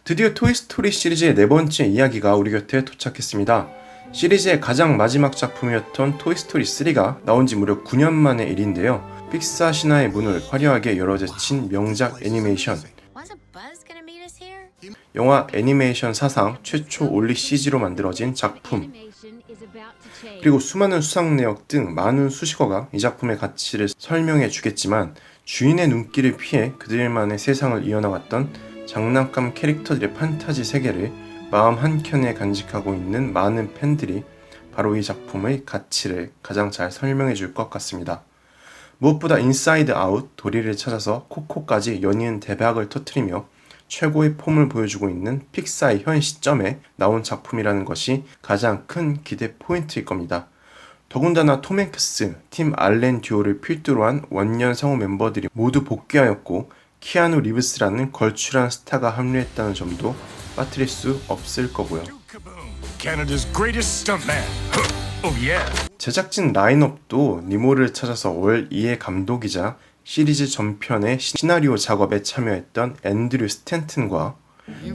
드디어 토이스토리 시리즈의 네 번째 이야기가 우리 곁에 도착했습니다. 시리즈의 가장 마지막 작품이었던 토이스토리 3가 나온 지 무려 9년 만의 일인데요. 픽사 신화의 문을 화려하게 열어제친 명작 애니메이션. 영화 애니메이션 사상 최초 올리 CG로 만들어진 작품. 그리고 수많은 수상 내역 등 많은 수식어가 이 작품의 가치를 설명해 주겠지만 주인의 눈길을 피해 그들만의 세상을 이어나갔던 장난감 캐릭터들의 판타지 세계를 마음 한켠에 간직하고 있는 많은 팬들이 바로 이 작품의 가치를 가장 잘 설명해 줄 것 같습니다. 무엇보다 인사이드 아웃, 도리를 찾아서 코코까지 연이은 대박을 터뜨리며 최고의 폼을 보여주고 있는 픽사의 현 시점에 나온 작품이라는 것이 가장 큰 기대 포인트일 겁니다. 더군다나 톰 행크스, 팀 알렌 듀오를 필두로 한 원년 성우 멤버들이 모두 복귀하였고 키아누 리브스라는 걸출한 스타가 합류했다는 점도 빠뜨릴 수 없을 거고요. 제작진 라인업도 니모를 찾아서 월 2의 감독이자 시리즈 전편의 시나리오 작업에 참여했던 앤드류 스탠튼과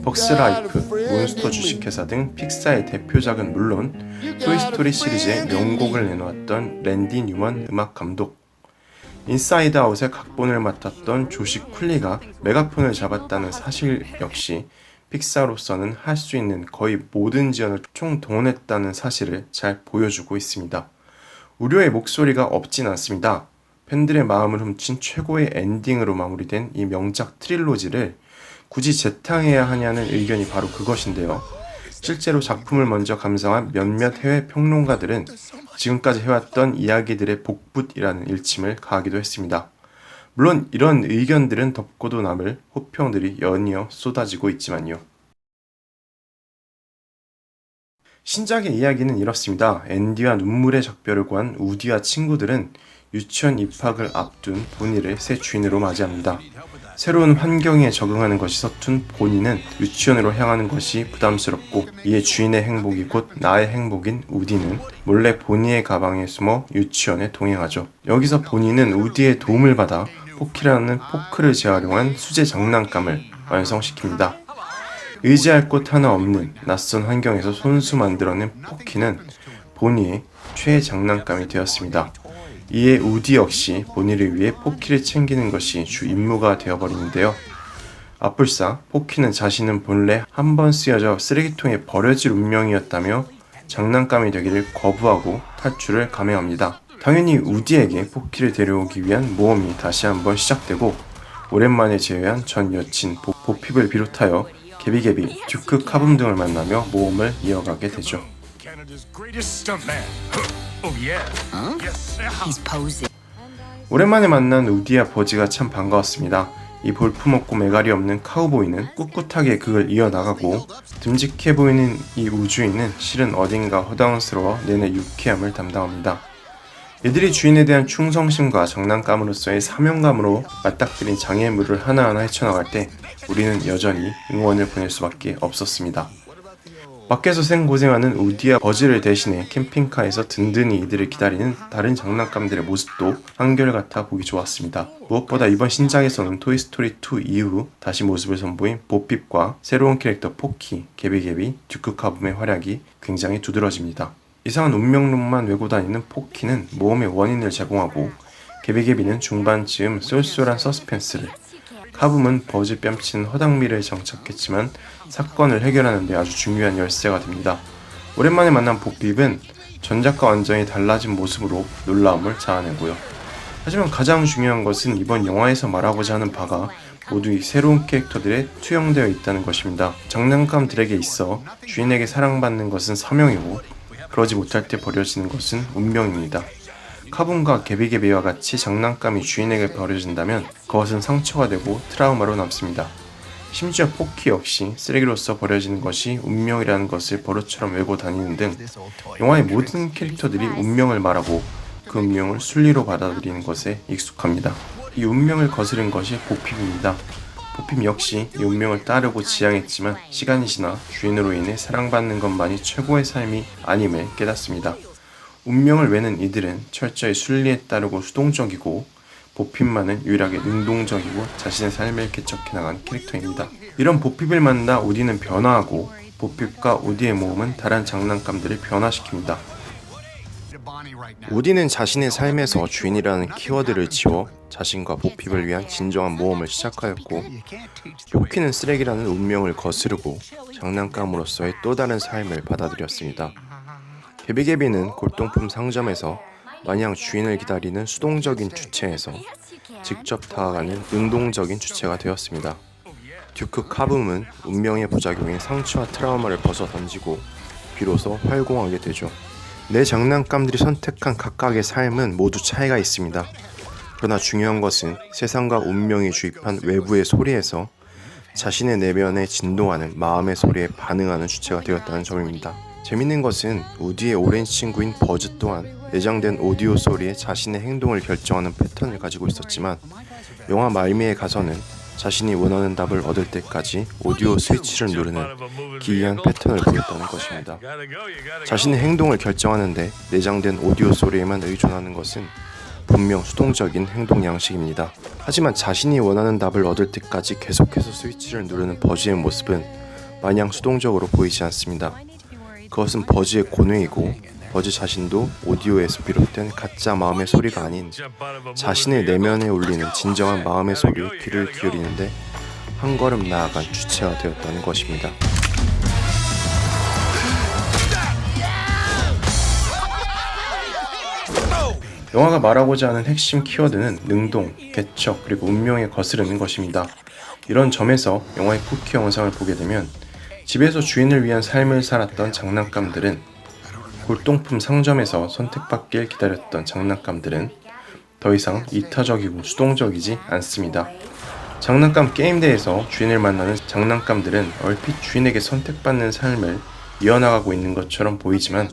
벅스라이프, 몬스터 주식회사 등 픽사의 대표작은 물론 토이스토리 시리즈의 명곡을 내놓았던 랜디 뉴먼 음악 감독, 인사이드 아웃의 각본을 맡았던 조시 쿨리가 메가폰을 잡았다는 사실 역시 픽사로서는 할 수 있는 거의 모든 지원을 총동원했다는 사실을 잘 보여주고 있습니다. 우려의 목소리가 없진 않습니다. 팬들의 마음을 훔친 최고의 엔딩으로 마무리된 이 명작 트릴로지를 굳이 재탕해야 하냐는 의견이 바로 그것인데요. 실제로 작품을 먼저 감상한 몇몇 해외 평론가들은 지금까지 해왔던 이야기들의 복붙이라는 일침을 가하기도 했습니다. 물론 이런 의견들은 덮고도 남을 호평들이 연이어 쏟아지고 있지만요. 신작의 이야기는 이렇습니다. 앤디와 눈물의 작별을 구한 우디와 친구들은 유치원 입학을 앞둔 보니를 새 주인으로 맞이합니다. 새로운 환경에 적응하는 것이 서툰 보니는 유치원으로 향하는 것이 부담스럽고 이에 주인의 행복이 곧 나의 행복인 우디는 몰래 보니의 가방에 숨어 유치원에 동행하죠. 여기서 보니는 우디의 도움을 받아 포키라는 포크를 재활용한 수제 장난감을 완성시킵니다. 의지할 곳 하나 없는 낯선 환경에서 손수 만들어낸 포키는 보니의 최애 장난감이 되었습니다. 이에 우디 역시 보니를 위해 포키를 챙기는 것이 주 임무가 되어버리는데요. 앞불사 포키는 자신은 본래 한 번 쓰여져 쓰레기통에 버려질 운명이었다며 장난감이 되기를 거부하고 탈출을 감행합니다. 당연히 우디에게 포키를 데려오기 위한 모험이 다시 한번 시작되고 오랜만에 재회한 전 여친 보핍을 비롯하여 개비개비, 듀크 카붐 등을 만나며 모험을 이어가게 되죠. 오랜만에 만난 우디와 버지가 참 반가웠습니다. 이 볼품없고 매갈이 없는 카우보이는 꿋꿋하게 그걸 이어나가고 듬직해 보이는 이 우주인은 실은 어딘가 허당스러워 내내 유쾌함을 담당합니다. 이들이 주인에 대한 충성심과 장난감으로서의 사명감으로 맞닥뜨린 장애물을 하나하나 헤쳐나갈 때 우리는 여전히 응원을 보낼 수밖에 없었습니다. 밖에서 생고생하는 우디와 버즈를 대신해 캠핑카에서 든든히 이들을 기다리는 다른 장난감들의 모습도 한결같아 보기 좋았습니다. 무엇보다 이번 신작에서는 토이스토리 2 이후 다시 모습을 선보인 보핍과 새로운 캐릭터 포키, 개비개비, 듀크 카붐의 활약이 굉장히 두드러집니다. 이상한 운명론만 외고 다니는 포키는 모험의 원인을 제공하고 개비개비는 중반쯤 쏠쏠한 서스펜스를, 카붐은 버즈 뺨치는 허당미를 장착했지만 사건을 해결하는 데 아주 중요한 열쇠가 됩니다. 오랜만에 만난 보핍은 전작과 완전히 달라진 모습으로 놀라움을 자아내고요. 하지만 가장 중요한 것은 이번 영화에서 말하고자 하는 바가 모두 이 새로운 캐릭터들에 투영되어 있다는 것입니다. 장난감들에게 있어 주인에게 사랑받는 것은 사명이고 그러지 못할 때 버려지는 것은 운명입니다. 카붐과 개비개비와 같이 장난감이 주인에게 버려진다면 그것은 상처가 되고 트라우마로 남습니다. 심지어 포키 역시 쓰레기로서 버려지는 것이 운명이라는 것을 버릇처럼 외고 다니는 등 영화의 모든 캐릭터들이 운명을 말하고 그 운명을 순리로 받아들이는 것에 익숙합니다. 이 운명을 거스른 것이 보핍입니다. 보핍 역시 이 운명을 따르고 지향했지만 시간이 지나 주인으로 인해 사랑받는 것만이 최고의 삶이 아님을 깨닫습니다. 운명을 외는 이들은 철저히 순리에 따르고 수동적이고 보핍만은 유일하게 능동적이고 자신의 삶을 개척해 나간 캐릭터입니다. 이런 보핍을 만나 오디는 변화하고 보핍과 오디의 모험은 다른 장난감들을 변화시킵니다. 오디는 자신의 삶에서 주인이라는 키워드를 지워 자신과 보핍을 위한 진정한 모험을 시작하였고, 포키는 쓰레기라는 운명을 거스르고 장난감으로서의 또 다른 삶을 받아들였습니다. 개비개비는 골동품 상점에서 마냥 주인을 기다리는 수동적인 주체에서 직접 다가가는 능동적인 주체가 되었습니다. 듀크 카붐은 운명의 부작용에 상처와 트라우마를 벗어 던지고 비로소 활공하게 되죠. 내 장난감들이 선택한 각각의 삶은 모두 차이가 있습니다. 그러나 중요한 것은 세상과 운명이 주입한 외부의 소리에서 자신의 내면에 진동하는 마음의 소리에 반응하는 주체가 되었다는 점입니다. 재밌는 것은 우디의 오랜 친구인 버즈 또한 내장된 오디오 소리에 자신의 행동을 결정하는 패턴을 가지고 있었지만, 영화 말미에 가서는 자신이 원하는 답을 얻을 때까지 오디오 스위치를 누르는 기이한 패턴을 보였다는 것입니다. 자신의 행동을 결정하는데 내장된 오디오 소리에만 의존하는 것은 분명 수동적인 행동 양식입니다. 하지만 자신이 원하는 답을 얻을 때까지 계속해서 스위치를 누르는 버즈의 모습은 마냥 수동적으로 보이지 않습니다. 그것은 버즈의 고뇌이고, 버즈 자신도 오디오에서 비롯된 가짜 마음의 소리가 아닌 자신의 내면에 울리는 진정한 마음의 소리에 귀를 기울이는데 한 걸음 나아간 주체가 되었다는 것입니다. 영화가 말하고자 하는 핵심 키워드는 능동, 개척, 그리고 운명에 거스르는 것입니다. 이런 점에서 영화의 쿠키 영상을 보게 되면 집에서 주인을 위한 삶을 살았던 장난감들은, 골동품 상점에서 선택받길 기다렸던 장난감들은 더 이상 이타적이고 수동적이지 않습니다. 장난감 게임대에서 주인을 만나는 장난감들은 얼핏 주인에게 선택받는 삶을 이어나가고 있는 것처럼 보이지만,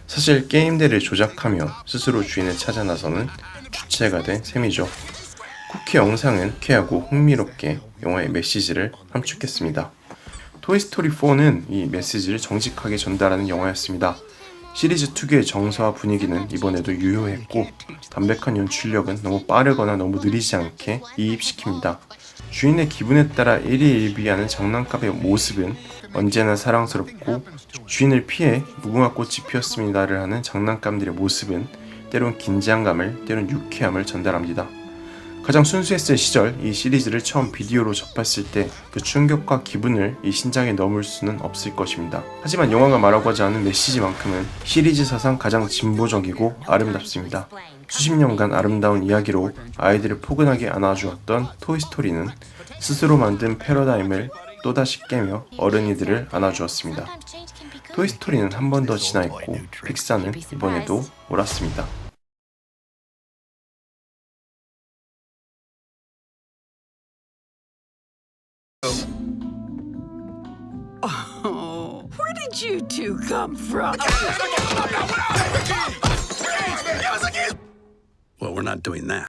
사실 게임대를 조작하며 스스로 주인을 찾아 나서는 주체가 된 셈이죠. 쿠키 영상은 유쾌하고 흥미롭게 영화의 메시지를 함축했습니다. 토이스토리4는 이 메시지를 정직하게 전달하는 영화였습니다. 시리즈 특유의 정서와 분위기는 이번에도 유효했고, 담백한 연출력은 너무 빠르거나 너무 느리지 않게 이입시킵니다. 주인의 기분에 따라 일희일비하는 장난감의 모습은 언제나 사랑스럽고, 주인을 피해 무궁화꽃이 피었습니다를 하는 장난감들의 모습은 때론 긴장감을, 때론 유쾌함을 전달합니다. 가장 순수했을 시절 이 시리즈를 처음 비디오로 접했을 때 그 충격과 기분을 이 신작에 넣을 수는 없을 것입니다. 하지만 영화가 말하고자 하는 메시지만큼은 시리즈 사상 가장 진보적이고 아름답습니다. 수십 년간 아름다운 이야기로 아이들을 포근하게 안아주었던 토이스토리는 스스로 만든 패러다임을 또다시 깨며 어른이들을 안아주었습니다. 토이스토리는 한 번 더 진화했고, 픽사는 이번에도 옳았습니다. Oh, where did you two come from? Well, we're not doing that.